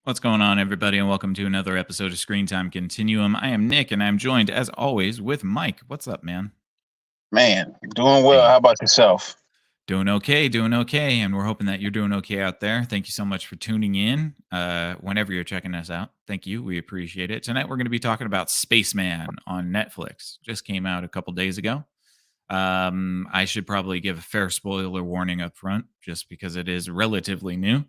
What's going on, everybody, and welcome to another episode of Screen Time Continuum. I am Nick, and I'm joined, as always, with Mike. What's up, man? Man, doing well. Hey, How about yourself? doing okay, and we're hoping that you're doing okay out there. Thank you so much for tuning in. Whenever you're checking us out, thank you. We appreciate it. Tonight, we're going to be talking about Spaceman on Netflix. Just came out a couple days ago. I should probably give a fair spoiler warning up front, just because it is relatively new.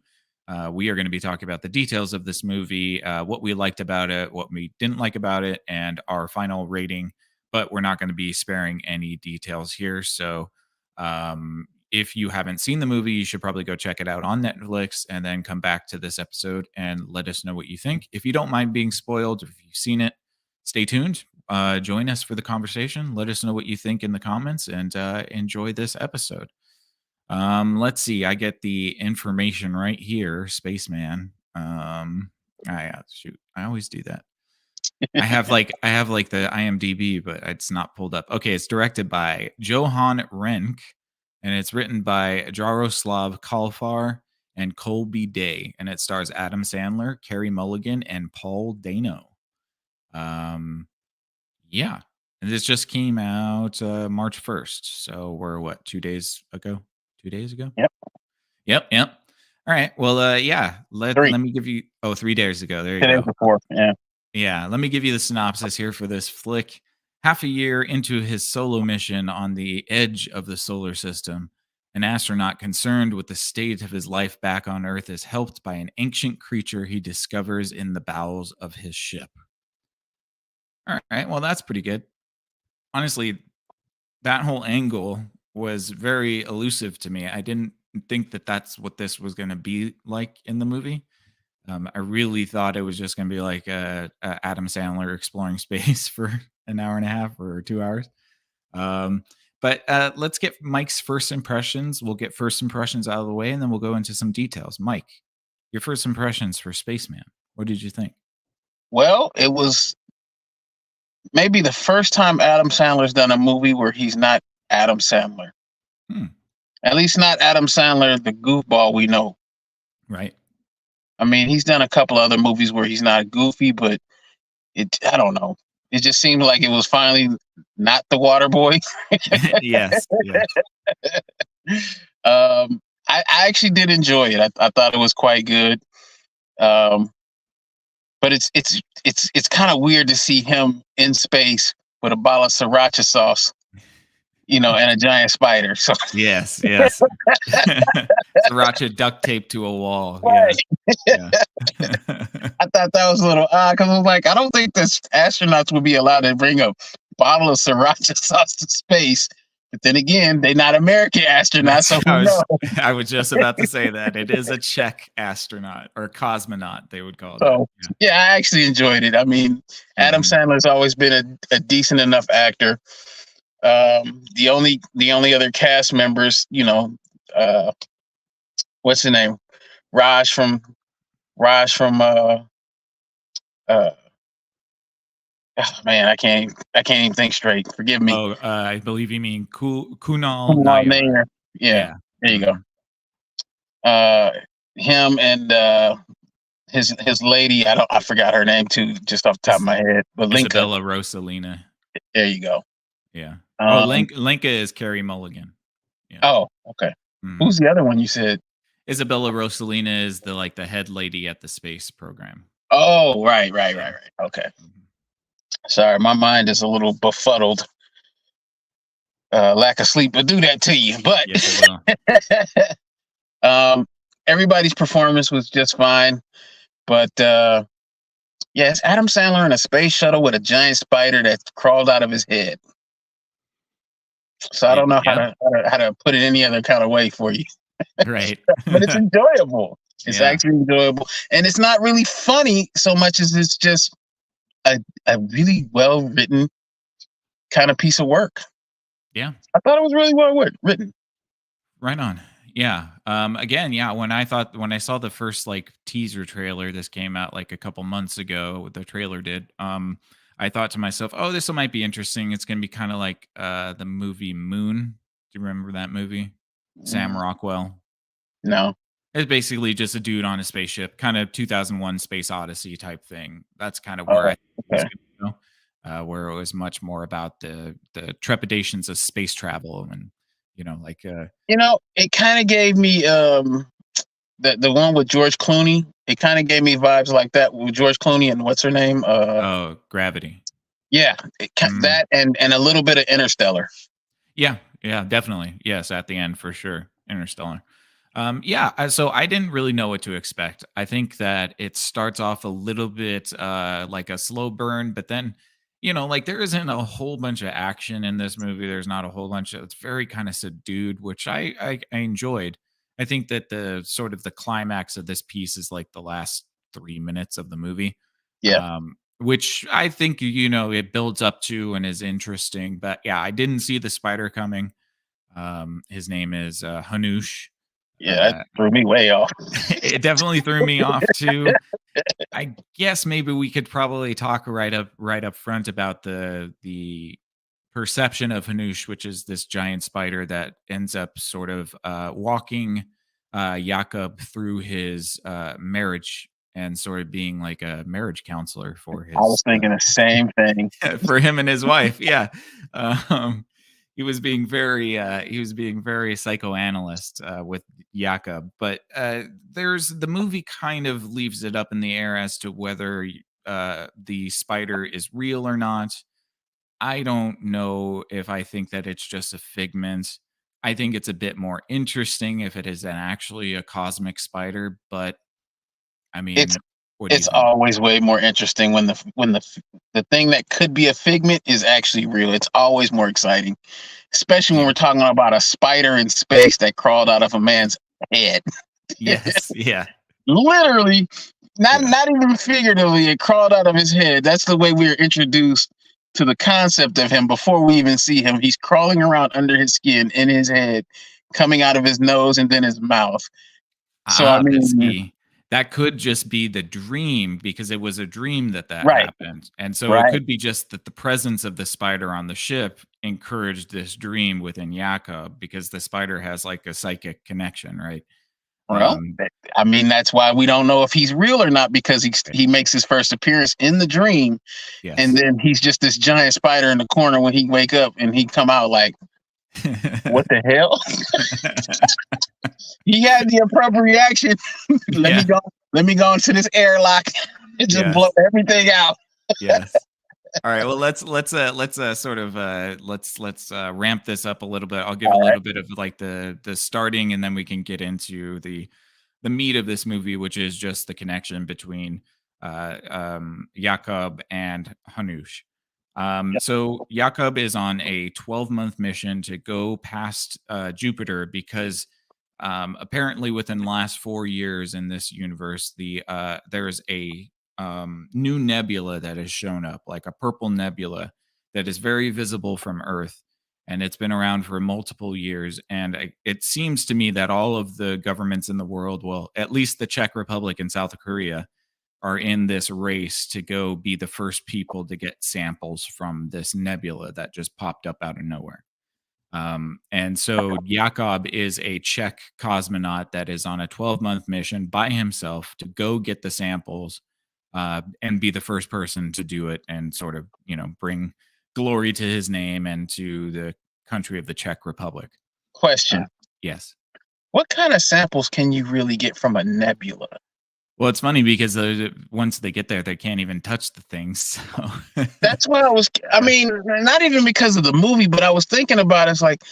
We are going to be talking about the details of this movie, what we liked about it, what we didn't like about it, and our final rating. But we're not going to be sparing any details here. So, if you haven't seen the movie, you should probably go check it out on Netflix and then come back to this episode and let us know what you think. If you don't mind being spoiled, if you've seen it, stay tuned. Join us for the conversation. Let us know what you think in the comments and enjoy this episode. Let's see. I get the information right here, Spaceman. Shoot. I always do that. I have like the IMDb, but it's not pulled up. Okay, it's directed by Johan Renck, and it's written by Jaroslav Kalfar and Colby Day, and it stars Adam Sandler, Carey Mulligan, and Paul Dano. Yeah, and this just came out March 1st, so we're what 2 days ago? 2 days ago? Yep, Yep. All right. Well, yeah. Let three. let me give you. Oh, 3 days ago. There you Today's go. before. Yeah. Yeah, let me give you the synopsis here for this flick. Half a year into his solo mission on the edge of the solar system, an astronaut concerned with the state of his life back on Earth is helped by an ancient creature he discovers in the bowels of his ship. All right, well, that's pretty good. Honestly, that whole angle was very elusive to me. I didn't think that that's what this was going to be like in the movie. I really thought it was just going to be like Adam Sandler exploring space for an hour and a half or 2 hours. Um, but let's get Mike's first impressions. We'll get first impressions out of the way, and then we'll go into some details. Mike, your first impressions for Spaceman. What did you think? Well, it was maybe the first time Adam Sandler's done a movie where he's not Adam Sandler. Hmm. At least not Adam Sandler, the goofball we know. Right. I mean, he's done a couple other movies where he's not goofy, but I don't know. It just seemed like it was finally not the Water Boy. Yes. Yeah. I actually did enjoy it. I thought it was quite good. Um, but it's kind of weird to see him in space with a bottle of sriracha sauce, and a giant spider. So Yes. Sriracha duct tape to a wall. right. Yeah. I thought that was a little odd because I was like, I don't think this astronauts would be allowed to bring a bottle of sriracha sauce to space. But then again, they're not American astronauts, so who knows? I was just about to say that it is a Czech astronaut or cosmonaut, they would call it. So yeah, I actually enjoyed it. I mean, Adam Sandler's always been a decent enough actor. The only other cast members, what's his name? Raj from man, I can't even think straight. Forgive me. Oh, I believe you mean Kunal Kunal Nayyar. Nayyar. Yeah, there you go. Him and his lady, I forgot her name too, just off the top of my head. But Linka. Isabella Rossellini. There you go. Yeah. Linka is Carey Mulligan. Yeah. Oh, okay. Who's the other one you said? Isabella Rossellini is the head lady at the space program. Oh, right. Okay. Sorry, my mind is a little befuddled. Lack of sleep will do that to you. But yes, everybody's performance was just fine. But it's Adam Sandler in a space shuttle with a giant spider that crawled out of his head. So I don't know how to put it any other kind of way for you. Right. But it's enjoyable. It's actually enjoyable. And it's not really funny so much as it's just a really well written kind of piece of work. Yeah. I thought it was really well written. Right on. Yeah. Again, when I saw the first teaser trailer, this came out a couple months ago, the trailer did. I thought to myself, oh, this might be interesting. It's going to be kind of like the movie Moon. Do you remember that movie? Sam Rockwell. No. It's basically just a dude on a spaceship, kind of 2001 Space Odyssey type thing. That's kind of where I Oh, think it was okay. gonna go, where it was much more about the trepidations of space travel and, like, It kind of gave me the one with George Clooney. It kind of gave me vibes like that with George Clooney and what's her name? oh, Gravity. Yeah, Mm. that and a little bit of Interstellar. Yeah, yeah, definitely. Yes, at the end for sure. Interstellar. Yeah, so I didn't really know what to expect. I think that it starts off a little bit like a slow burn, but then, like there isn't a whole bunch of action in this movie. There's not a whole bunch of. It's very kind of subdued, which I enjoyed. I think that the sort of the climax of this piece is like the last 3 minutes of the movie, Yeah, which I think it builds up to and is interesting. But yeah, I didn't see the spider coming. His name is Hanush. yeah, that Uh, threw me way off. it definitely threw me off too. I guess maybe we could probably talk right up front about the perception of Hanush, which is this giant spider that ends up sort of walking Jakob through his marriage and sort of being like a marriage counselor for I was his thinking the same thing. for him and his wife. Yeah. Um, he was being very psychoanalyst with Jakob, but there's the movie kind of leaves it up in the air as to whether the spider is real or not. I don't know if I think that it's just a figment. I think it's a bit more interesting if it is actually a cosmic spider, but I It's mean, what do you it's think? always way more interesting when the thing that could be a figment is actually real. It's always more exciting, especially when Yeah. we're talking about a spider in space that crawled out of a man's head. Yes. Yeah. Literally, not Yeah. not even figuratively, it crawled out of his head. That's the way we are introduced to the concept of him before we even see him. He's crawling around under his skin, in his head, coming out of his nose and then his mouth. So I But mean, see, that could just be the dream because it was a dream that right, happened, and so it right. could be just that the presence of the spider on the ship encouraged this dream within Jakob because the spider has, like, a psychic connection, right? Well, Um, I mean, that's why we don't know if he's real or not because right. he makes his first appearance in the dream, and Yes. then he's just this giant spider in the corner when he wake up and he come out like, what the hell? He had the appropriate reaction. let me Yeah. go. Let me go into this airlock and just blow Yes. everything out. Yes. Alright, well, let's sort of, let's ramp this up a little bit. I'll give a All right. little bit of, like, the starting, and then we can get into the meat of this movie, which is just the connection between Jakob and Hanush. So Jakob is on a 12-month mission to go past Jupiter because apparently within the last 4 years in this universe, there's a new nebula that has shown up, like a purple nebula that is very visible from Earth. And it's been around for multiple years. And it seems to me that all of the governments in the world, well, at least the Czech Republic and South Korea, are in this race to go be the first people to get samples from this nebula that just popped up out of nowhere. And so Yakov is a Czech cosmonaut that is on a 12-month mission by himself to go get the samples and be the first person to do it and sort of, bring glory to his name and to the country of the Czech Republic. Uh, Question: yes. what kind of samples can you really get from a nebula? Well, it's funny because once they get there, they can't even touch the things. So, That's what I was. I uh, mean, not even because of the movie, but I was thinking about it, it's like,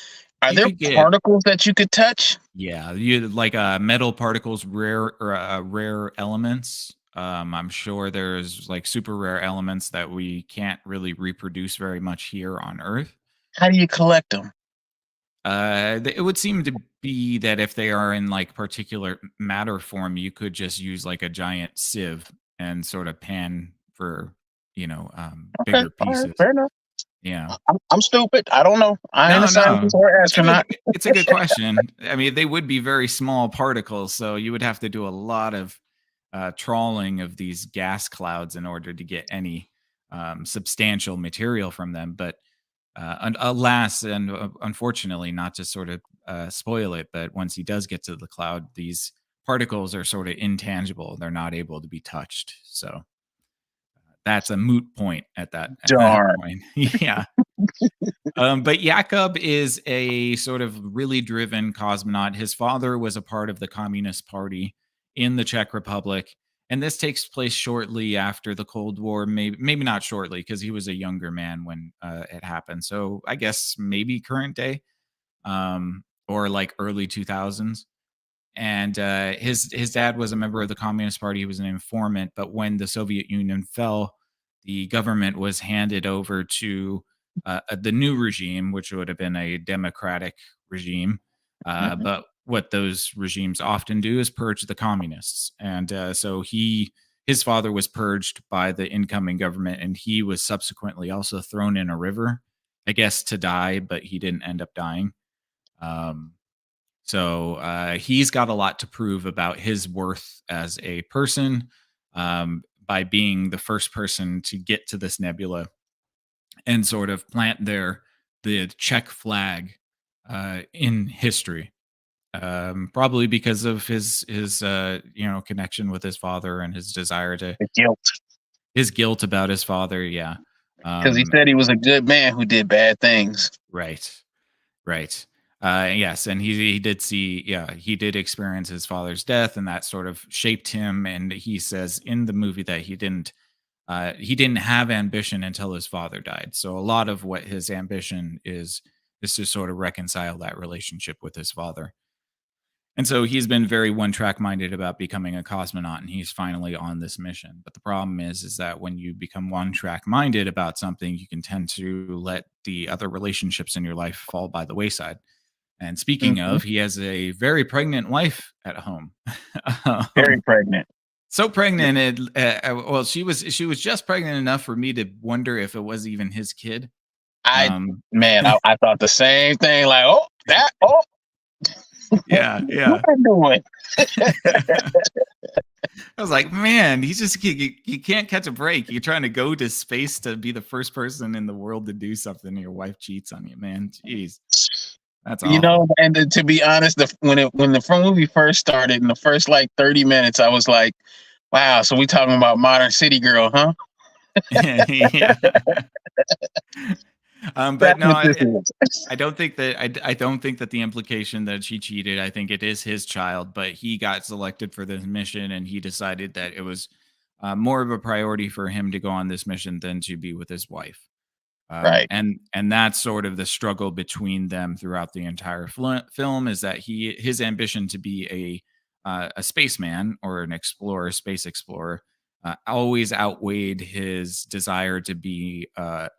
are you there could get particles that you could touch? Yeah, you like metal particles, rare elements. I'm sure there's like super rare elements that we can't really reproduce very much here on Earth. How do you collect them? It would seem to be that if they are in like particular matter form, you could just use like a giant sieve and sort of pan for Okay, bigger all right, pieces. fair enough. Yeah. I'm stupid. I don't know. I ain't a No, no. scientist or It's a good astronaut. it's a good question. I mean, they would be very small particles, so you would have to do a lot of trawling of these gas clouds in order to get any substantial material from them. But alas, and unfortunately, not to sort of spoil it, but once he does get to the cloud, these particles are sort of intangible; they're not able to be touched. So that's a moot point at that Darn. point. Yeah. But Jakob is a sort of really driven cosmonaut. His father was a part of the Communist Party in the Czech Republic, and this takes place shortly after the Cold War. Maybe not shortly because he was a younger man when it happened. So I guess maybe current day, or like early 2000s. And his dad was a member of the Communist Party. He was an informant, but when the Soviet Union fell, the government was handed over to the new regime, which would have been a democratic regime. Mhm. But what those regimes often do is purge the communists, and so his father was purged by the incoming government, and he was subsequently also thrown in a river, I guess, to die, but he didn't end up dying. Um, so he's got a lot to prove about his worth as a person, by being the first person to get to this nebula and sort of plant the Czech flag in history. Probably because of his connection with his father and his desire to The guilt, his guilt about his father. Yeah. because he Um, said he was a good man who did bad things. right. Right. Yes, and he did see, yeah, he did experience his father's death, and that sort of shaped him. And he says in the movie that he didn't have ambition until his father died. So a lot of what his ambition is to sort of reconcile that relationship with his father. And so he's been very one track minded about becoming a cosmonaut, and he's finally on this mission. But the problem is that when you become one track minded about something, you can tend to let the other relationships in your life fall by the wayside. And speaking Mhm. of, he has a very pregnant wife at home. Very um, pregnant. so pregnant, well, she was just pregnant enough for me to wonder if it was even his kid. I Um, man, I thought the same thing. Like, oh, that, oh, yeah, what yeah. they doing? I was like, man, you can't catch a break. You're trying to go to space to be the first person in the world to do something, and your wife cheats on you, man. Jeez, that's You awful. know, and to be honest, when the movie first started, in the first like 30 minutes, I was like, wow. So we talking about Modern City Girl, huh? Yeah. But That's no, what this is. I don't think that I don't think that the implication that she cheated. I think it is his child, but he got selected for this mission, and he decided that it was more of a priority for him to go on this mission than to be with his wife. Right. And that's sort of the struggle between them throughout the entire film, is that his ambition to be a spaceman or an explorer, space explorer, always outweighed his desire to be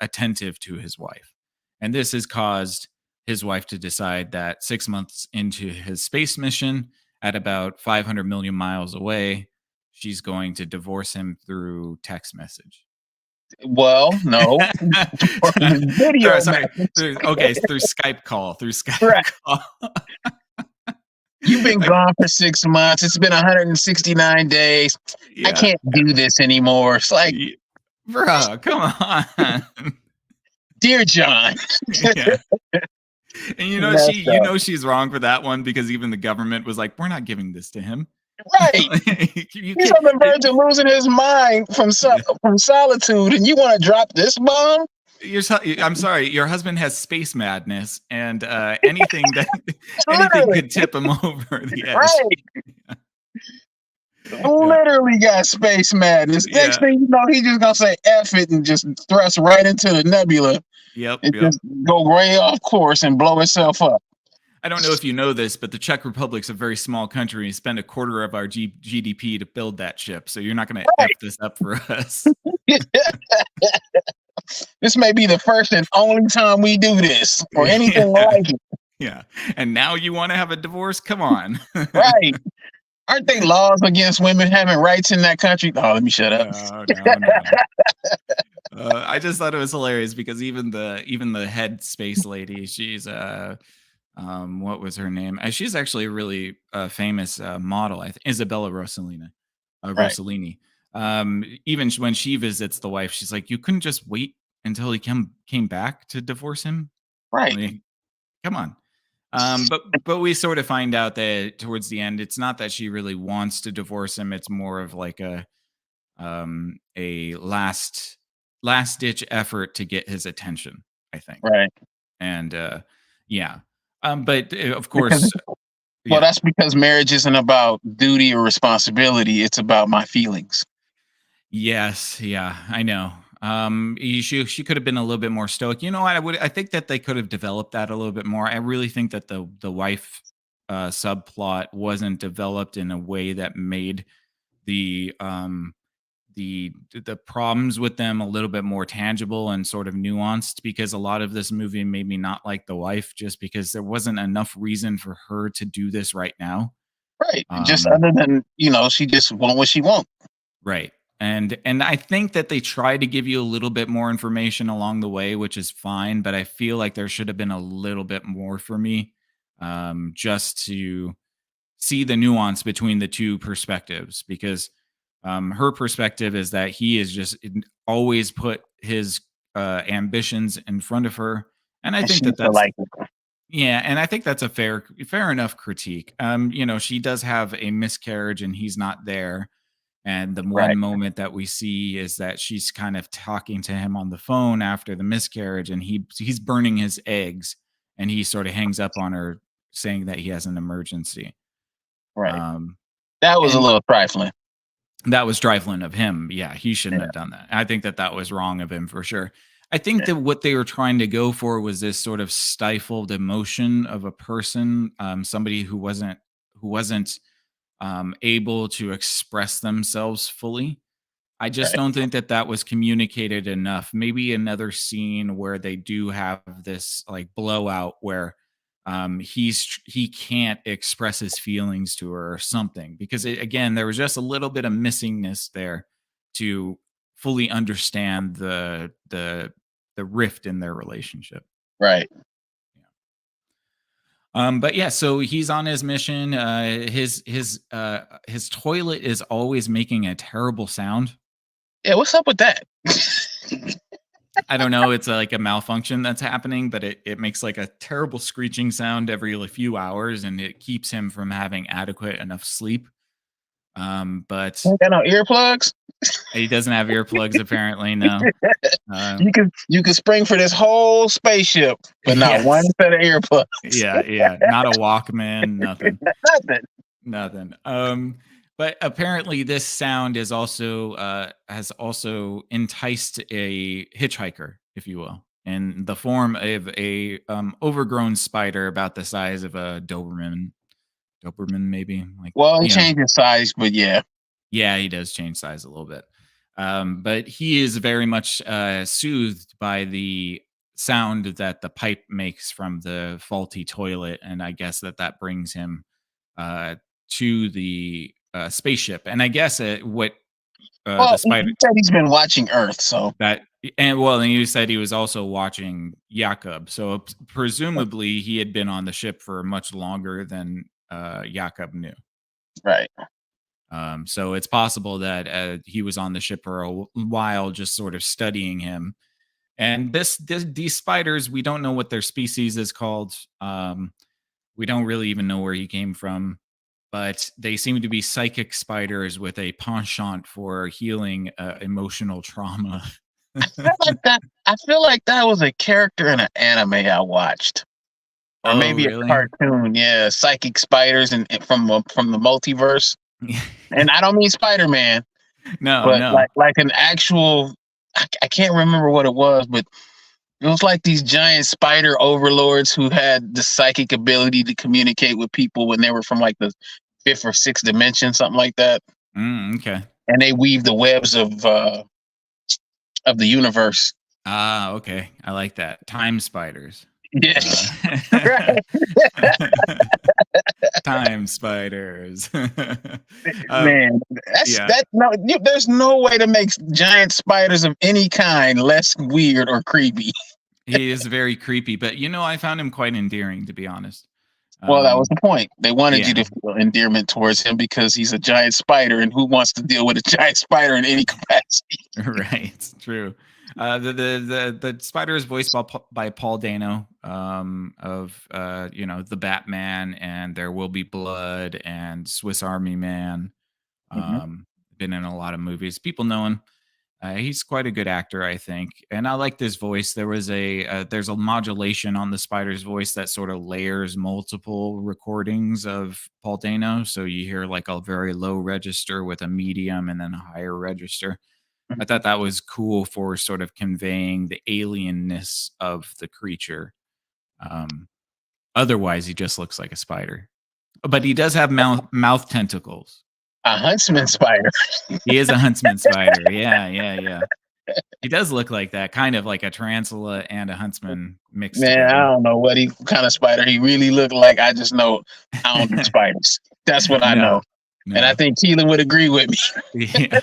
attentive to his wife. And this has caused his wife to decide that 6 months into his space mission, at about 500 million miles away, she's going to divorce him through text message. Well, no, video Sorry. message. Through Skype call. Through Skype Right. call. You've been Like, gone for 6 months. It's been 169 days. I yeah, can't do this anymore. It's like, y bro, come on. dear John, Yeah, and messed up. she's wrong for that one, because even the government was like, "We're not giving this to him." Right. Like, you He's can't on the verge of losing his mind yeah, from solitude, and you want to drop this bomb? I'm sorry, your husband has space madness, and anything that anything Literally, could tip him over the edge. right. Yeah, Literally got space madness. Next yeah. thing you know, he's just gonna say F it and just thrust right into the nebula Yep, and yep. just go way off course and blow Yeah. itself up. I don't know if you know this, but the Czech Republic's a very small country. We spend a quarter of our GDP to build that ship, so you're not going to f this up for us. This may be the first and only time we do this or Yeah, anything like it. yeah. And now you want to have a divorce? Come on. Right. Aren't they laws against women having rights in that country? Oh, let me shut up. No, no, no. I just thought it was hilarious because even the head space lady, she's what was her name? She's actually a really famous model. I think Isabella Rossellini. Right. Rossellini. Even when she visits the wife, she's like, "You couldn't just wait until he came back to divorce him." Right. Like, come on. But we sort of find out that towards the end, it's not that she really wants to divorce him. It's more of like a last ditch effort to get his attention, I think. Right. And yeah. But of Because course, well, yeah. that's because marriage isn't about duty or responsibility. It's about my feelings. Yes, yeah, I know. She could have been a little bit more stoic. You know what? I think that they could have developed that a little bit more. I really think that the wife subplot wasn't developed in a way that made the the problems with them a little bit more tangible and sort of nuanced, because a lot of this movie made me not like the wife just because there wasn't enough reason for her to do this right now. Right. Just Um, other than, she just want what she want. Right. And I think that they try to give you a little bit more information along the way, which is fine, but I feel like there should have been a little bit more for me, just to see the nuance between the two perspectives, because her perspective is that he is just always put his ambitions in front of her, and I And think she that feel that's like, yeah, and I think that's a fair enough critique. She does have a miscarriage and he's not there, and the one right, moment that we see is that she's kind of talking to him on the phone after the miscarriage, and he's burning his eggs, and he sort of hangs up on her, saying that he has an emergency. right. Um, That was a and little trifling. that was trifling of him. Yeah, he shouldn't Yeah, have done that. I think that that was wrong of him for sure. I think yeah, that what they were trying to go for was this sort of stifled emotion of a person, somebody who wasn't able to express themselves fully. I just right, don't think that that was communicated enough. Maybe another scene where they do have this like blowout where he can't express his feelings to her or something, because again there was just a little bit of missingness there to fully understand the rift in their relationship. right. But yeah, so he's on his mission. His toilet is always making a terrible sound. Yeah, what's up with that? I don't know. It's like a malfunction that's happening, but it makes like a terrible screeching sound every like, few hours, and it keeps him from having adequate enough sleep. But Ain't got no earplugs. he doesn't have earplugs apparently. No. Um, You can spring for this whole spaceship, but not one yes. set of earplugs. Yeah. Yeah. Not a Walkman. Nothing. Nothing. Nothing. But apparently this sound is also has also enticed a hitchhiker, if you will, in the form of a overgrown spider about the size of a Doberman. Doberman, maybe like Well, it changed in size, but yeah, yeah, he does change size a little bit. But he is very much soothed by the sound that the pipe makes from the faulty toilet, and I guess that brings him uh, to the spaceship. And I guess what well, the he spider said he's been watching Earth, so that and well, and you said he was also watching Jakob, so presumably he had been on the ship for much longer than Jakob knew. right. So it's possible that he was on the ship for a while, just sort of studying him. And these spiders, we don't know what their species is called. We don't really even know where he came from, but they seem to be psychic spiders with a penchant for healing emotional trauma. I feel like that was a character in an anime I watched, or Oh, maybe a really? cartoon. Yeah, psychic spiders and from the multiverse. And I don't mean Spider Man, No, but no. like an actual. I can't remember what it was, but it was like these giant spider overlords who had the psychic ability to communicate with people when they were from like the fifth or sixth dimension, something like that. Okay. And they weave the webs of the universe. Ah, okay. I like that. Time spiders. Uh, Yes. Right. time spiders. um, Man, that's yeah, that no there's no way to make giant spiders of any kind less weird or creepy. he is very creepy, but I found him quite endearing, to be honest. Well, that was Um, the point. They wanted you yeah, to feel endearment towards him because he's a giant spider, and who wants to deal with a giant spider in any capacity? right. It's true. The spider is voiced by Paul Dano, of the Batman and There Will Be Blood and Swiss Army Man. Mhm, Been in a lot of movies. People know him. He's quite a good actor, I think, and I like this voice. There's a modulation on the spider's voice that sort of layers multiple recordings of Paul Dano. So you hear like a very low register with a medium and then a higher register. I mhm. thought that was cool for sort of conveying the alienness of the creature. Um, Otherwise, he just looks like a spider, but he does have mouth tentacles. A huntsman Um, spider. he is a huntsman spider. Yeah, yeah, yeah. He does look like that, kind of like a tarantula and a huntsman mixed Man, I together. don't know what kind of spider he really looked like. I just know I don't do spiders. That's what I No, know. And I no. think Keelan would agree with me. Yeah.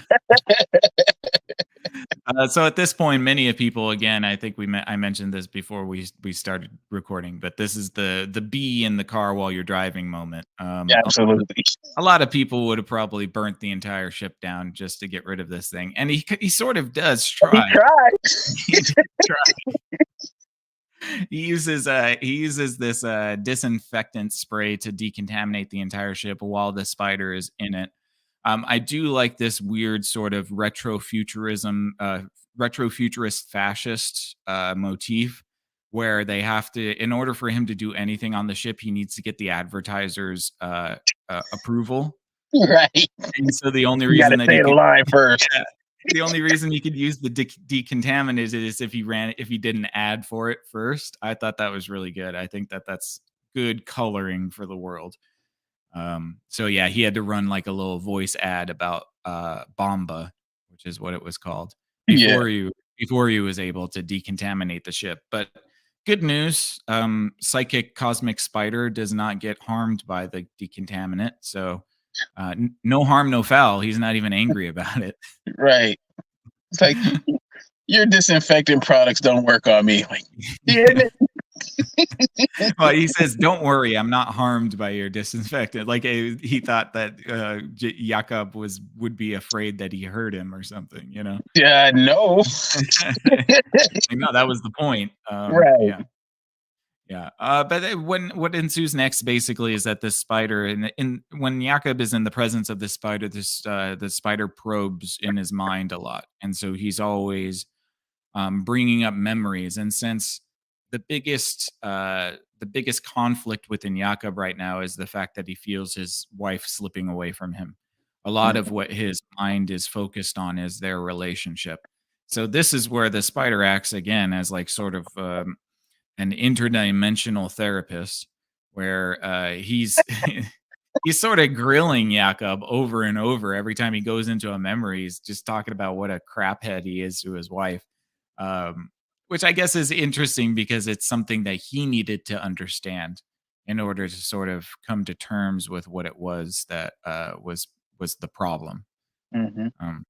So at this point, many of people, again, I think I mentioned this before we started recording, but this is the bee in the car while you're driving moment. Absolutely. A lot of people would have probably burnt the entire ship down just to get rid of this thing, and he sort of does He try. tried. He does try. He uses this disinfectant spray to decontaminate the entire ship while the spider is in it. I do like this weird sort of retrofuturist fascist motif where they have to, in order for him to do anything on the ship, he needs to get the advertisers' approval. Right. And so the only You got reason to that he say the could, line first. yeah, the only reason he could use the decontaminant is if he did an ad for it first. I thought that was really good. I think that that's good coloring for the world. So yeah, he had to run like a little voice ad about Bomba, which is what it was called, Yeah. before he was able to decontaminate the ship. But good news, psychic cosmic spider does not get harmed by the decontaminant. So no harm, no foul. He's not even angry about it. Right. It's like your disinfectant products don't work on me. Like, damn Yeah. it. Well, he says, "Don't worry, I'm not harmed by your disinfectant." Like he thought that Jakob would be afraid that he hurt him or something. Yeah, no. Like, no, that was the point. Right. Yeah, yeah. But when what ensues next, basically, is that this spider, in when Jakob is in the presence of this spider, the spider probes in his mind a lot, and so he's always bringing up memories. And since the biggest the biggest conflict within Jakob right now is the fact that he feels his wife slipping away from him. A lot of Mhm. what his mind is focused on is their relationship. So this is where the spider acts again as like sort of an interdimensional therapist, where he's he's sort of grilling Jakob over and over every time he goes into a memory. He's just talking about what a craphead he is to his wife, um, which I guess is interesting because it's something that he needed to understand in order to sort of come to terms with what it was that was the problem. Mhm. Um,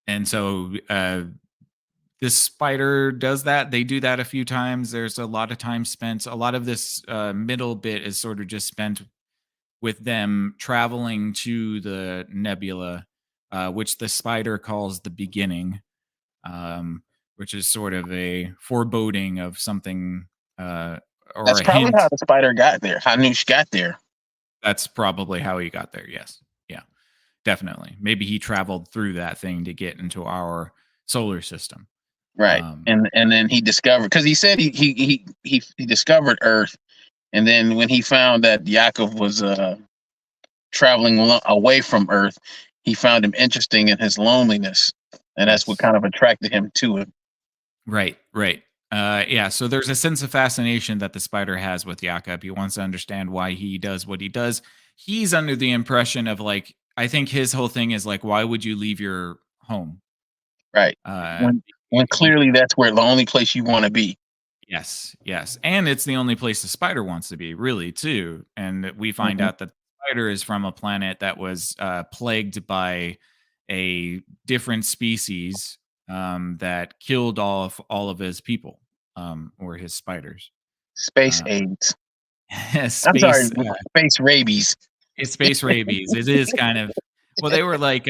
and so this spider does that. They do that a few times. There's a lot of time spent. A lot of this middle bit is sort of just spent with them traveling to the nebula, which the spider calls the beginning, which is sort of a foreboding of something, or That's a probably hint. how the spider got there. How Noosh got there. That's probably how he got there. Yes. Yeah, definitely. Maybe he traveled through that thing to get into our solar system. Right. Um, And then he discovered, because he said he discovered Earth, and then when he found that Yakov was traveling away from Earth, he found him interesting in his loneliness, and that's what yes. kind of attracted him to him. Right, right. Yeah, so there's a sense of fascination that the spider has with Jakob. He wants to understand why he does what he does. He's under the impression of like, I think his whole thing is like, why would you leave your home? Right. Uh, When he, clearly that's where the only place you want to be. yes, yes, and it's the only place the spider wants to be, really, too. And we find Hmm. out that the spider is from a planet that was plagued by a different species that killed all of his people, or his spiders. Space Uh, AIDS. I'm sorry, space, space rabies. it's space rabies. It is kind of, well, they were like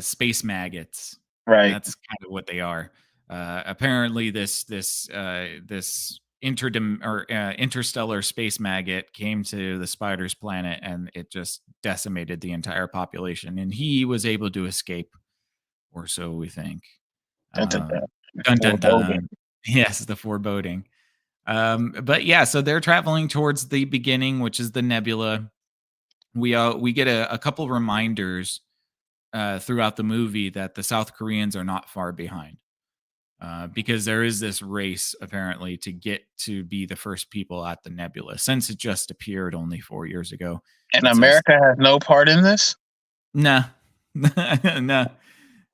space maggots. Right. That's kind of what they are. Apparently, this interstellar space maggot came to the spider's planet, and it just decimated the entire population. And he was able to escape, or so we think. Dun, dun, dun. Dun dun Foreboding. dun. Yes, the foreboding. But yeah, so they're traveling towards the beginning, which is the nebula. We get a couple reminders throughout the movie that the South Koreans are not far behind, because there is this race apparently to get to be the first people at the nebula, since it just appeared only 4 years ago. And It says, America has no part in this? nah, no,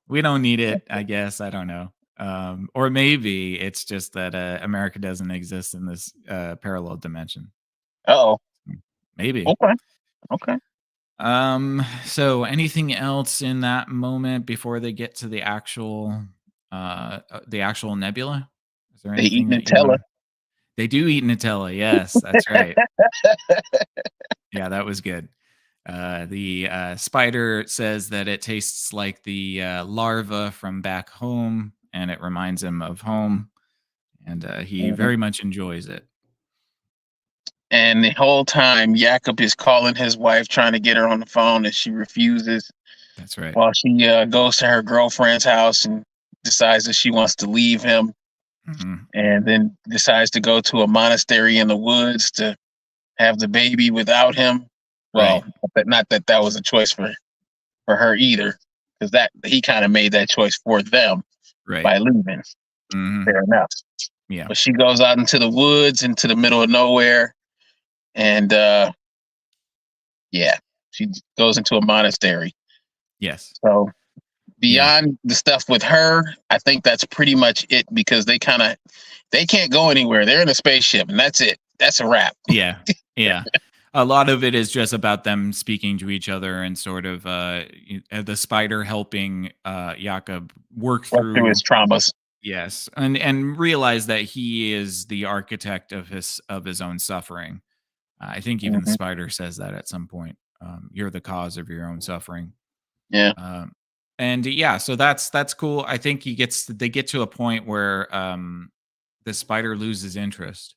we don't need it. I guess I don't know. Or maybe it's just that America doesn't exist in this parallel dimension. Uh-oh. Maybe. Okay. Okay. So anything else in that moment before they get to the actual nebula? Is there They eat anything that you Nutella. want? They do eat Nutella. Yes, that's right. Yeah, that was good. The spider says that it tastes like the larva from back home, and it reminds him of home, and he very much enjoys it. And the whole time, Jakob is calling his wife, trying to get her on the phone, and she refuses. That's right. While she goes to her girlfriend's house and decides that she wants to leave him, and then decides to go to a monastery in the woods to have the baby without him. Well, not that that was a choice for her either, because that he kind of made that choice for them by leaving. Fair enough. Yeah. But she goes out into the woods, into the middle of nowhere, and she goes into a monastery. Yes. So beyond the stuff with her, I think that's pretty much it, because they can't go anywhere. They're in a spaceship, and that's it. That's a wrap. Yeah. Yeah. A lot of it is just about them speaking to each other and sort of the spider helping Jakob work through his traumas. Yes, and realize that he is the architect of his own suffering. I think even the spider says that at some point. You're the cause of your own suffering. Yeah. And yeah, so that's cool. I think they get to a point where the spider loses interest.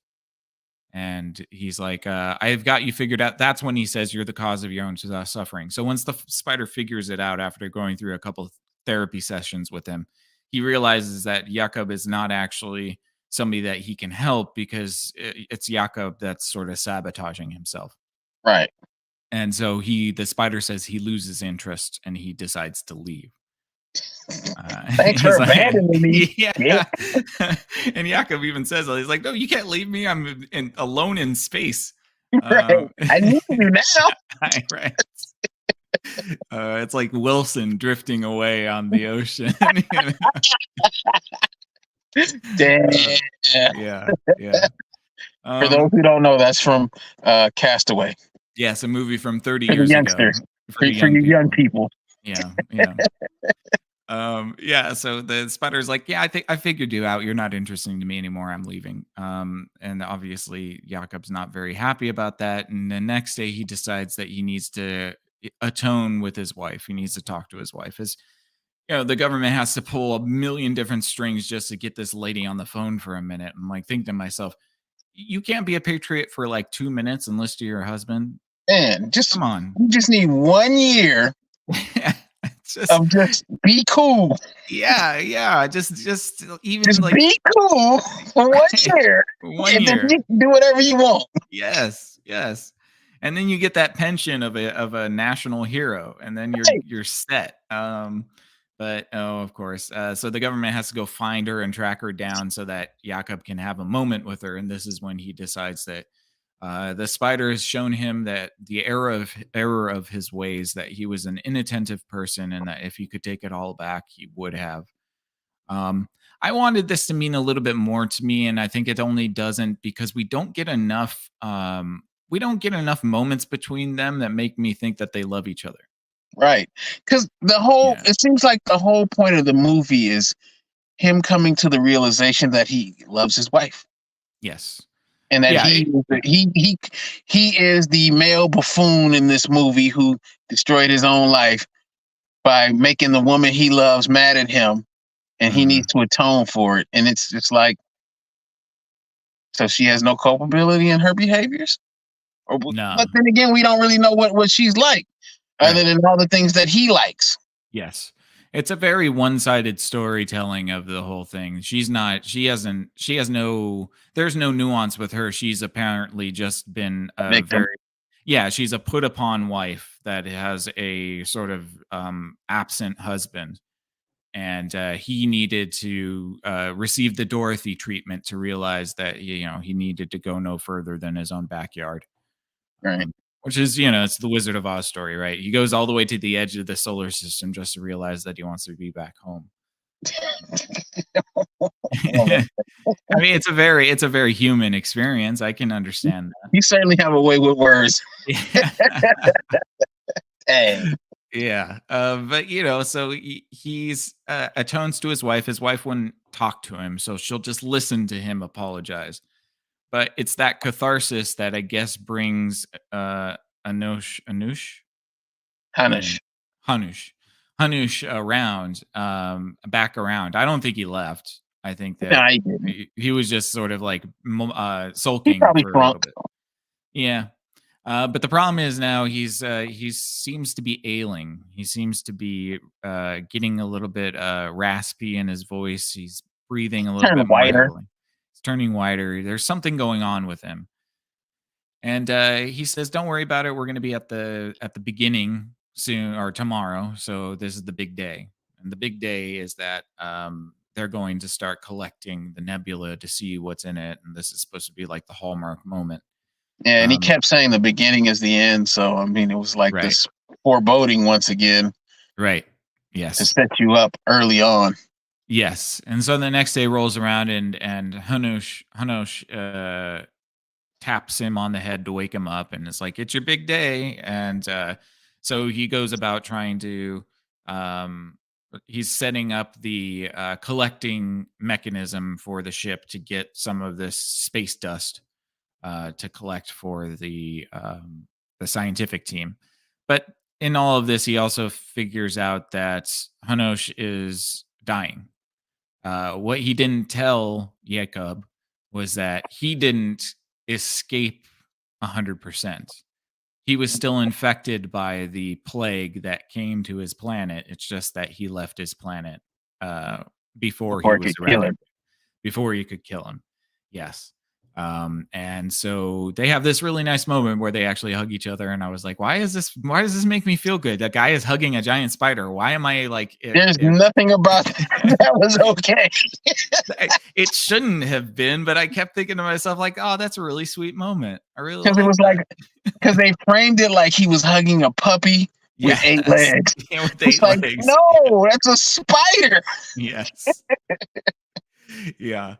And he's like, I've got you figured out. That's when he says, you're the cause of your own suffering. So once the spider figures it out after going through a couple of therapy sessions with him, he realizes that Jakob is not actually somebody that he can help, because it's Jakob that's sort of sabotaging himself. Right. And so the spider says he loses interest and he decides to leave. Thanks for abandoning me. Yeah. And Jakob even says, he's like, no, you can't leave me. I'm alone in space. Right. I need you now. Right. It's like Wilson drifting away on the ocean. Damn. Yeah. For those who don't know, that's from Castaway. Yes, a movie from 30 years ago. For you young people. Yeah. So the spider's like, yeah, I figured you out. You're not interesting to me anymore. I'm leaving. And obviously Jakob's not very happy about that. And the next day he decides that he needs to atone with his wife. He needs to talk to his wife. As the government has to pull a million different strings just to get this lady on the phone for a minute. I'm like, thinking to myself, you can't be a patriot for like 2 minutes and listen to your husband. Man, come on. You just need 1 year. Just be cool. Yeah. Just even just like be cool for 1 year. 1 year. Then you do whatever you want. Yes. And then you get that pension of a national hero, and then you're set. But of course. So the government has to go find her and track her down so that Jakob can have a moment with her. And this is when he decides that the spider has shown him that the error of his ways, that he was an inattentive person, and that if he could take it all back, he would have. I wanted this to mean a little bit more to me, and I think it only doesn't, because we don't get enough moments between them that make me think that they love each other. Right. Because it seems like the whole point of the movie is him coming to the realization that he loves his wife. Yes. And that he is the male buffoon in this movie who destroyed his own life by making the woman he loves mad at him and he needs to atone for it. And it's just like, so she has no culpability in her behaviors. No. But then again, we don't really know what she's like, other than all the things that he likes. Yes. It's a very one-sided storytelling of the whole thing. There's no nuance with her. She's apparently just been a Victim. she's a put upon wife that has a sort of absent husband. And he needed to receive the Dorothy treatment to realize that, he needed to go no further than his own backyard. Right. Which is, it's the Wizard of Oz story, right? He goes all the way to the edge of the solar system just to realize that he wants to be back home. I mean, it's a very human experience. I can understand that. You certainly have a way with words. Hey. Yeah. But, so he's atones to his wife. His wife wouldn't talk to him, so she'll just listen to him apologize. But it's that catharsis that I guess brings Hanush around, back around. I don't think he left. I think that he was just sort of like sulking for a little bit. Yeah. But the problem is now he seems to be ailing. He seems to be getting a little bit raspy in his voice. He's breathing a little bit whiter. It's turning whiter. There's something going on with him. And he says, "Don't worry about it. We're going to be at the beginning soon or tomorrow. So this is the big day. And the big day is that they're going to start collecting the nebula to see what's in it. And this is supposed to be like the hallmark moment." Yeah, and he kept saying the beginning is the end. So I mean, it was like this foreboding once again. Right. Yes. To set you up early on. Yes. And so the next day rolls around and Hanush taps him on the head to wake him up, and it's like, it's your big day. And so he goes about trying to he's setting up the collecting mechanism for the ship to get some of this space dust to collect for the scientific team. But in all of this, he also figures out that Hanush is dying. What he didn't tell Jacob was that he didn't escape 100%. He was still infected by the plague that came to his planet. It's just that he left his planet before he was ready, before you could kill him. Yes. And so they have this really nice moment where they actually hug each other. And I was like, why does this make me feel good? That guy is hugging a giant spider. Why am I like, there's nothing about that was okay. It shouldn't have been, but I kept thinking to myself like, oh, that's a really sweet moment. I really, because it was that. Because they framed it like he was hugging a puppy with 8 legs. Yeah, with 8 legs. No, that's a spider. Yes. Yeah.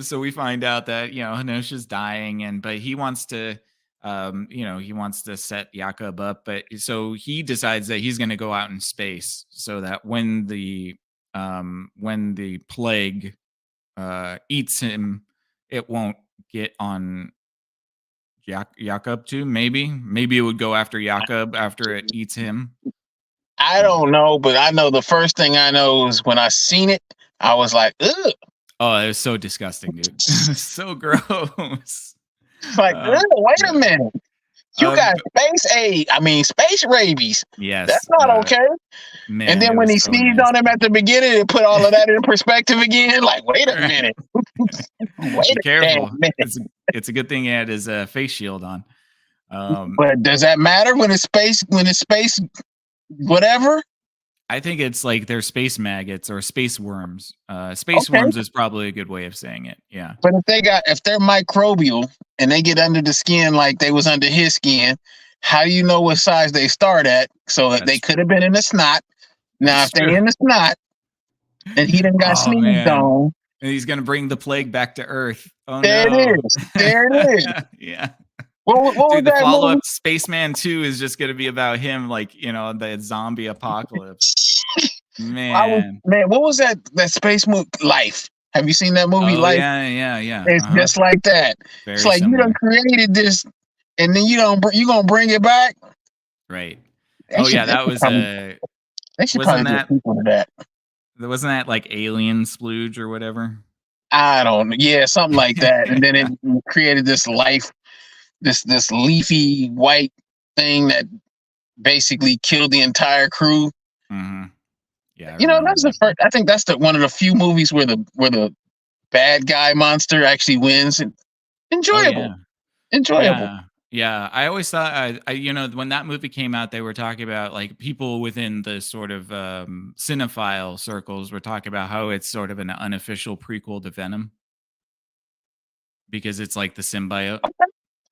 So we find out that, Hanush is dying, but he wants to, he wants to set Jakob up. But so he decides that he's going to go out in space so that when the plague eats him, it won't get on Jakob too. Maybe it would go after Jakob after it eats him. I don't know, but I know the first thing I know is when I seen it, I was like, ugh. Oh, it was so disgusting, dude. So gross. Like, wait a minute. You got space rabies. Yes. That's not okay. Man, and then when he sneezed on him at the beginning, it put all of that in perspective again. Like, wait a minute. Be careful. It's a good thing he had his face shield on. But does that matter when it's space whatever? I think it's like they're space maggots or space worms. Worms is probably a good way of saying it. Yeah. But if they're microbial and they get under the skin like they was under his skin, how do you know what size they start at? So they could have been in the snot. Now, if they're in the snot and he done got sneezed on, and he's gonna bring the plague back to Earth. Oh, there it is. Yeah. What was the that follow-up movie? Spaceman 2 is just going to be about him, like, the zombie apocalypse. Man, what was that space movie? Life. Have you seen that movie? Life. Yeah. It's just like that. It's like similar. You done created this, and then you gonna bring it back. Right. That was. They should probably get people to that. Wasn't that like alien splooge or whatever? I don't know. Yeah, something like that. And then it created this life, this leafy white thing that basically killed the entire crew. Mhm. Yeah, I You know, remember that's the that first. one. I think that's the one of the few movies where the bad guy monster actually wins. And Oh, enjoyable, yeah. enjoyable. Yeah. Yeah, I always thought when that movie came out, they were talking about, like, people within the sort of, cinephile circles were talking about how it's sort of an unofficial prequel to Venom because it's like the symbiote.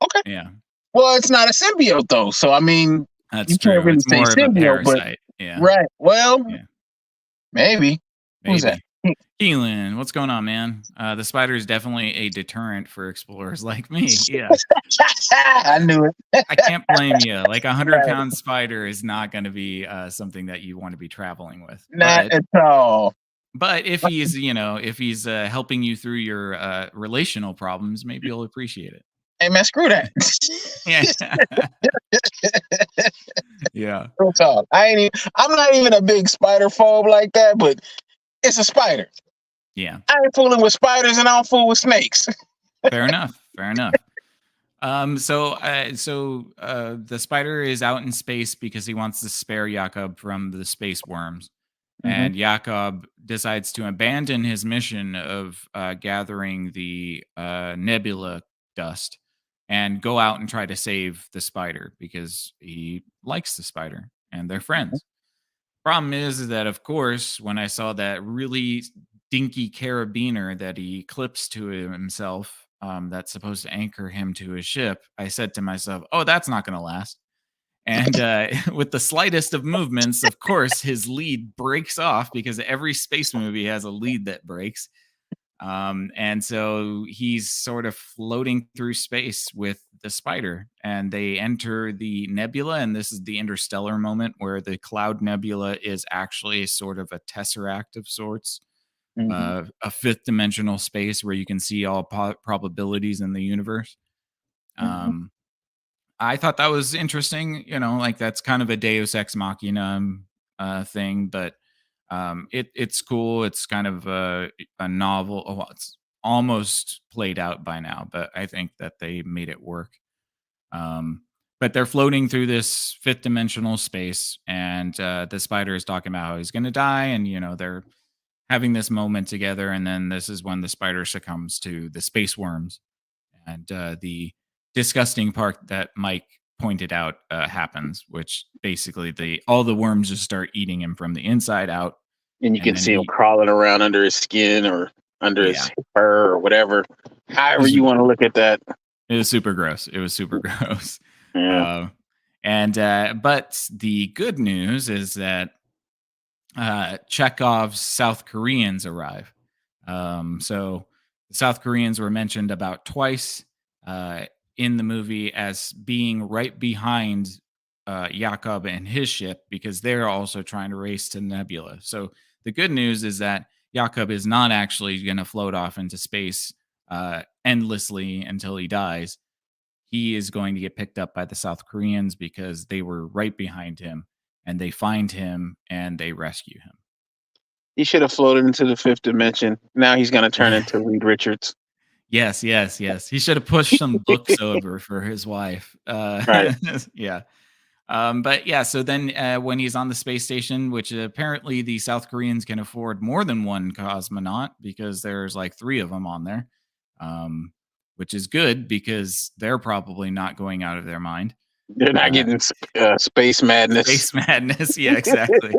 Okay. Yeah, Well, it's not a symbiote though, so I mean, that's you can't true. really It's say more of a symbiote, but parasite. Yeah, right. Well, yeah, maybe. Who's that? maybe. Keelan, what's going on, man? The spider is definitely a deterrent for explorers like me. Yeah. I knew it. I can't blame you. Like a 100 Right. pound spider is not going to be something that you want to be traveling with. Not at all. But if he's, if he's helping you through your relational problems, maybe you'll appreciate it. Hey man, screw that. Yeah. Yeah. Real talk. I'm not even a big spider phobe like that, but it's a spider. Yeah. I ain't fooling with spiders and I don't fool with snakes. Fair enough. Fair enough. The spider is out in space because he wants to spare Jakob from the space worms. Hmm. And Jakob decides to abandon his mission of gathering the nebula dust and go out and try to save the spider because he likes the spider and they're friends. Problem is that, of course, when I saw that really dinky carabiner that he clips to himself, that's supposed to anchor him to his ship, I said to myself, "Oh, that's not going to last." And with the slightest of movements, of course, his lead breaks off because every space movie has a lead that breaks. And so he's sort of floating through space with the spider, and they enter the nebula. And this is the interstellar moment where the cloud nebula is actually sort of a tesseract of sorts, Hmm. a fifth dimensional space where you can see all probabilities in the universe. Hmm. Um, I thought that was interesting, like that's kind of a Deus Ex Machina thing, but it's cool. It's kind of a novel. Oh, well, it's almost played out by now, but I think that they made it work. Um, but they're floating through this fifth dimensional space, and the spider is talking about how he's going to die, and they're having this moment together, and then this is when the spider succumbs to the space worms and the disgusting part that Mike pointed out happens, which basically all the worms just start eating him from the inside out, And you and can then see him crawling around under his skin or under yeah, his fur or whatever. it However was, you want to look at that. it was super gross. It was super gross. Yeah. Uh, and but the good news is that Chekhov's South Koreans arrive. So the South Koreans were mentioned about twice uh, in the movie as being right behind Jakob and his ship because they're also trying to race to Nebula. So the good news is that Jakob is not actually going to float off into space endlessly until he dies. He is going to get picked up by the South Koreans because they were right behind him and they find him and they rescue him. He should have floated into the fifth dimension. Now he's going to turn Yeah. into Reed Richards. Yes, yes, yes. He should have pushed some books over for his wife. Right. Yeah. But yeah, so then when he's on the space station, which apparently the South Koreans can afford more than one cosmonaut because there's like three of them on there, um, which is good because they're probably not going out of their mind. They're not Uh, getting space madness. Space madness. Yeah, exactly.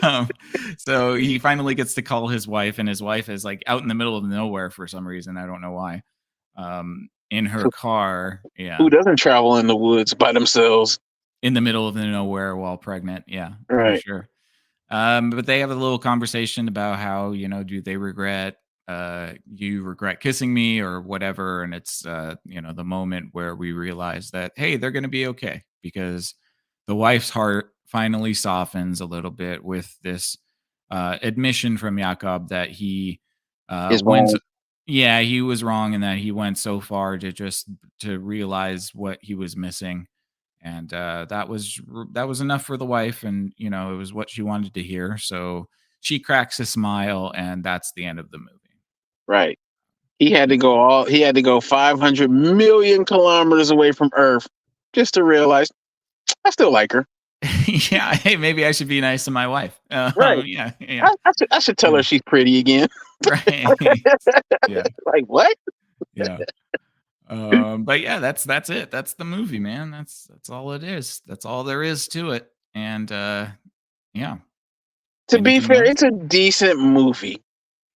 Um, so he finally gets to call his wife, and his wife is like out in the middle of nowhere for some reason. I don't know why. In her car. Yeah. Who doesn't travel in the woods by themselves? In the middle of the nowhere while pregnant. Yeah, for Right. sure. But they have a little conversation about how, do they regret, you regret kissing me or whatever. And it's, the moment where we realize that, hey, they're going to be okay because the wife's heart finally softens a little bit with this admission from Jakob that he Is went, wrong. yeah, he was wrong and that he went so far to realize what he was missing. And that was enough for the wife, and it was what she wanted to hear. So she cracks a smile, and that's the end of the movie. Right. He had to go 500 million kilometers away from Earth just to realize I still like her. Yeah, hey, maybe I should be nice to my wife. Right. Yeah, yeah, I should tell yeah, her she's pretty again. right. Yeah, Like what? yeah. But yeah, that's it. That's the movie, man. That's all it is. That's all there is to it. And yeah. To be Anything fair, else? it's a decent movie.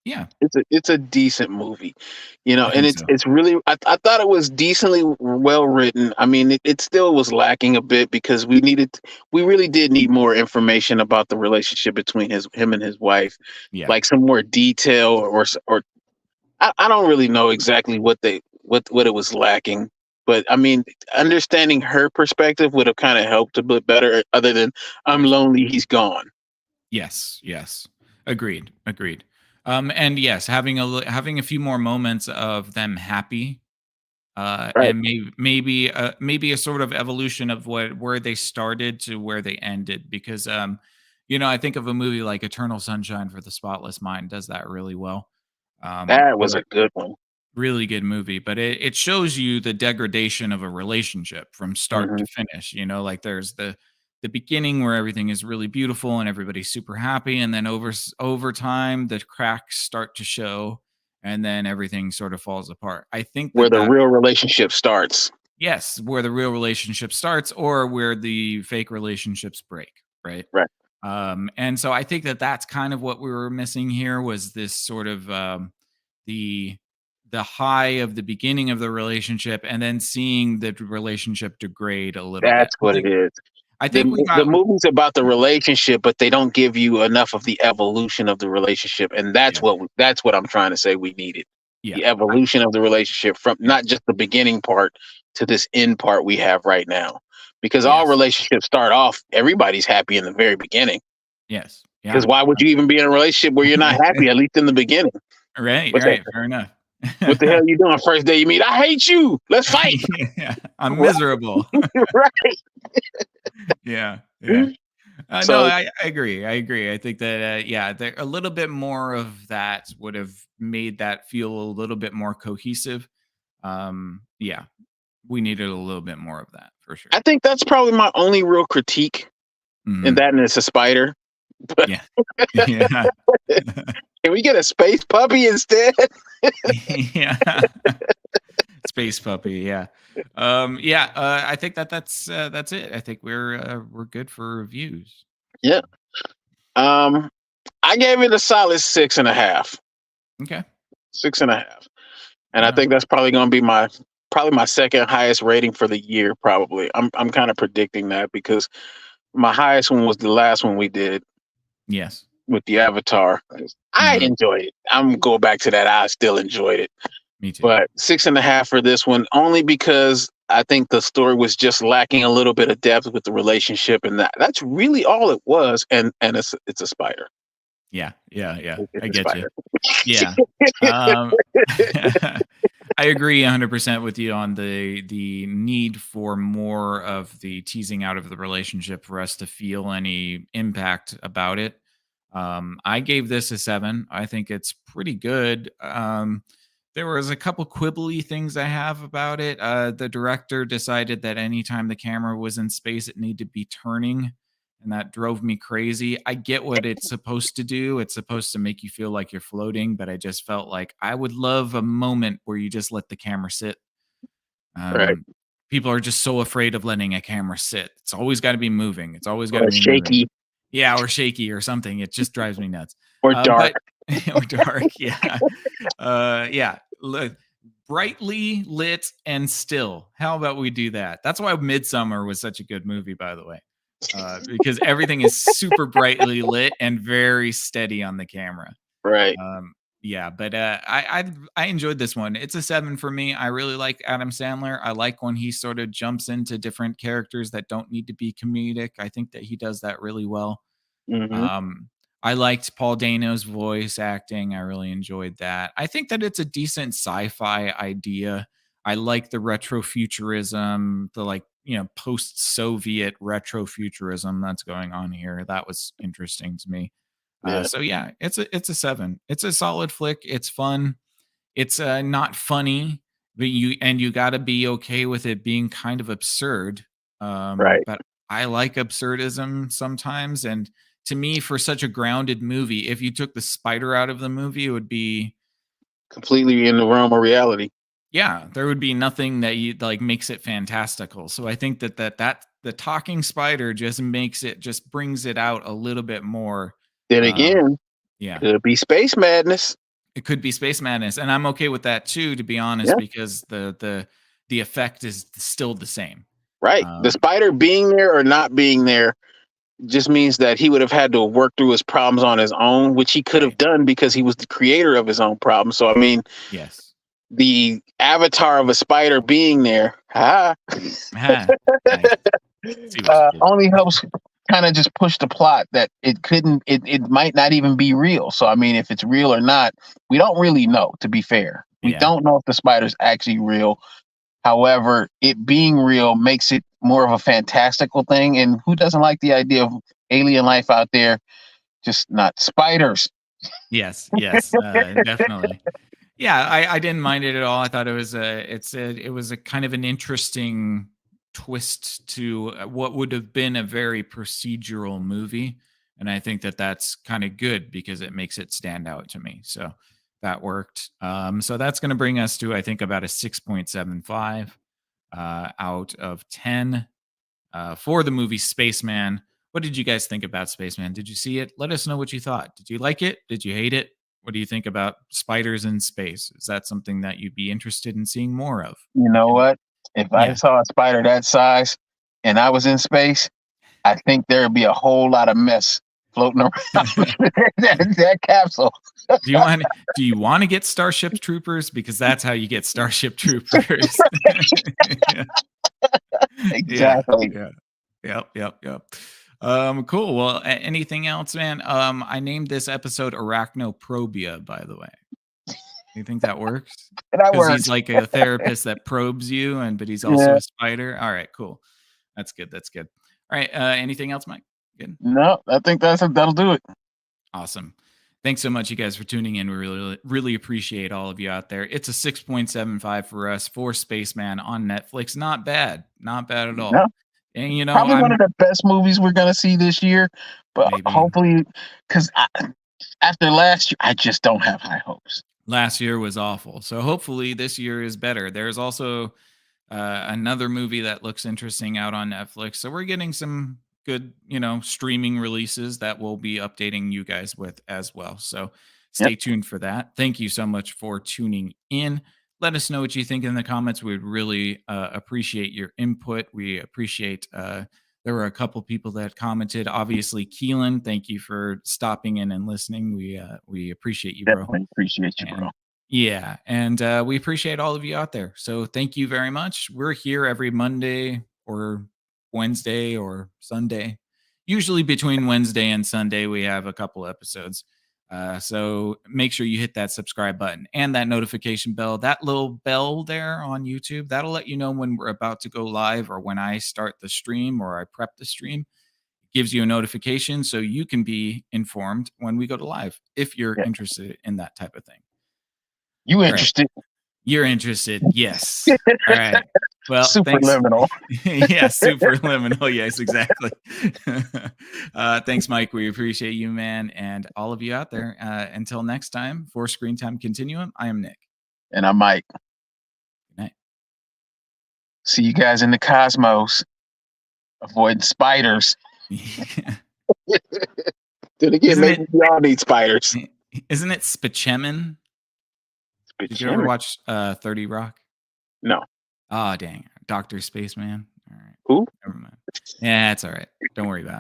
Yeah, It's a decent movie, you know, I and think so. it's really I thought it was decently well written. I mean, it still was lacking a bit because we really did need more information about the relationship between him and his wife, Yeah, like some more detail or I don't really know exactly what it was lacking. But I mean, understanding her perspective would have kind of helped a bit better. Other than of I'm course. lonely, he's gone. Yes, yes. Agreed. Agreed. And yes, having a few more moments of them happy, Right. and maybe a sort of evolution of where they started to where they ended. Because I think of a movie like Eternal Sunshine for the Spotless Mind does that really well. That was Where a good one. Really good movie, but it shows you the degradation of a relationship from start to Hmm. finish. Like there's the beginning where everything is really beautiful and everybody's super happy, and then over time the cracks start to show, and then everything sort of falls apart. I think Where the that real relationship starts. yes, where the real relationship starts or where the fake relationships break, right? Right. And so I think that that's kind of what we were missing here was this sort of the the high of the beginning of the relationship and then seeing the relationship degrade a little bit. That's what it is. I The think we the got movie's about the relationship, but they don't give you enough of the evolution of the relationship, and yeah, that's what I'm trying to say we needed. yeah, The evolution of the relationship from yeah, not just the beginning part to this end part we have right now. Because all yes, relationships start off, everybody's happy in the very beginning. yes, Because yeah. why would you even be in a relationship where you're not happy, at least in the beginning? Right, What the right, fair enough. what the hell are you doing first day you meet? I hate you. Let's fight. Yeah, I'm miserable. Right. Yeah, yeah. No, So I agree. I agree. I think that yeah, a little bit more of that would have made that feel a little bit more cohesive. Yeah, we needed a little bit more of that for sure. I think that's probably my only real critique, and Mhm. that and it's a spider. But Yeah, yeah, can we get a space puppy instead? yeah. Space puppy. Yeah, yeah. I think that's it. I think we're good for reviews. Yeah. Um, I gave it a solid 6.5. Okay. 6.5. And I Yeah. think that's probably gonna be my second highest rating for the year, probably. I'm kind of predicting that because my highest one was the last one we did Yes. with the Avatar. I Mhm. enjoyed it. I'm gonna go back to that. I still enjoyed it. Me too. But 6.5 for this one, only because I think the story was just lacking a little bit of depth with the relationship, and that's really all it was. And it's a spider. Yeah. Yeah. Yeah. It's I a get you. spider. Yeah. Um, I agree 100% with you on the need for more of the teasing out of the relationship for us to feel any impact about it. I gave this a 7. I think it's pretty good. There was a couple quibbly things I have about it. The director decided that anytime the camera was in space, it needed to be turning, and that drove me crazy. I get what it's supposed to do. It's supposed to make you feel like you're floating, but I just felt like I would love a moment where you just let the camera sit. Right. Um, People are just so afraid of letting a camera sit. It's always got to be moving. It's always got to Or be moving. shaky Yeah, or shaky or something. It just drives me nuts. or dark. But or dark, yeah. Yeah. Look, brightly lit and still. How about we do that? That's why Midsummer was such a good movie, by the way. Because everything is super brightly lit and very steady on the camera. Right. Yeah, but I enjoyed this one. It's a 7 for me. I really like Adam Sandler. I like when he sort of jumps into different characters that don't need to be comedic. I think that he does that really well. Hmm. Um, I liked Paul Dano's voice acting. I really enjoyed that. I think that it's a decent sci-fi idea. I like the retrofuturism, the post-Soviet retrofuturism that's going on here. That was interesting to me. Yeah. So yeah, it's a 7. It's a solid flick. It's fun. It's not funny, but you got to be okay with it being kind of absurd. Right. But I like absurdism sometimes, and to me, for such a grounded movie, if you took the spider out of the movie, it would be Completely in the realm of reality. yeah, there would be nothing that you like makes it fantastical. So I think that the talking spider just brings it out a little bit more. Then Um, again, yeah, could be space madness. it could be space madness, and I'm okay with that too, to be honest, Yeah. because the effect is still the same. Right. The Um, spider being there or not being there just means that he would have had to work through his problems on his own, which he could have right. done because he was the creator of his own problems. So I mean, Yes. the avatar of a spider being there, Ah, nice. See what you did. only helps kind of just push the plot that it might not even be real. So I mean, if it's real or not, we don't really know, to be fair. We Yeah. don't know if the spider's actually real. However, it being real makes it more of a fantastical thing. And who doesn't like the idea of alien life out there, just not spiders? Yes. Yes. Definitely. Yeah, I didn't mind it at all. I thought it was a kind of an interesting twist to what would have been a very procedural movie, and I think that that's kind of good because it makes it stand out to me. So that worked. So that's going to bring us to I think about a 6.75 out of 10 for the movie Spaceman. What did you guys think about Spaceman? Did you see it? Let us know what you thought. Did you like it? Did you hate it? What do you think about spiders in space? Is that something that you'd be interested in seeing more of? You You know can, what? If I yeah. saw a spider that size and I was in space, I think there'd be a whole lot of mess floating around that capsule. do you want do you want to get Starship Troopers? Because that's how you get Starship Troopers. Yeah. Yeah. Exactly. Yeah. Yep, yep, yep. Cool. Well, anything else, man? I named this episode Arachno-Probia, by the way. You think that works? That Because he's works. like a therapist that probes you, but he's also Yeah. a spider. All right, cool. That's good. That's good. All right. Anything else, Mike? Good. No, I think that'll do it. Awesome. Thanks so much, you guys, for tuning in. We really appreciate all of you out there. It's a 6.75 for us for Spaceman on Netflix. Not bad. Not bad at No, all. And probably one I'm of the best movies we're gonna see this year. But maybe hopefully, because after last year, I just don't have high hopes. last year was awful. So hopefully this year is better. There's also another movie that looks interesting out on Netflix. So we're getting some good, streaming releases that we'll be updating you guys with as well. So Yep, stay tuned for that. Thank you so much for tuning in. Let us know what you think in the comments. We would really appreciate your input. We appreciate. There were a couple people that commented. Obviously, Keelan, thank you for stopping in and listening. We appreciate you, bro. definitely appreciate you, bro. And yeah, and we appreciate all of you out there. So thank you very much. We're here every Monday or Wednesday or Sunday. Usually between Wednesday and Sunday, we have a couple episodes. So make sure you hit that subscribe button and that notification bell. That little bell there on YouTube, that'll let you know when we're about to go live or when I start the stream or I prep the stream. It gives you a notification so you can be informed when we go to live if you're Yeah. interested in that type of thing. You All right. interested? You're interested. Yes. All right. Well, thanks. Superliminal. Yeah, super liminal. Yes, exactly. Thanks, Mike. We appreciate you, man, and all of you out there. Until next time, for Screen Time Continuum, I am Nick. And I might Good night. see you guys in the cosmos, avoiding spiders. Then again, Isn't maybe it? we all need spiders. Isn't it Spaceman? Did you ever Spaceman? watch 30 Rock? No. Oh, dang. Dr. Spaceman. All right. Who? Never mind. Yeah, it's all right. Don't worry about it.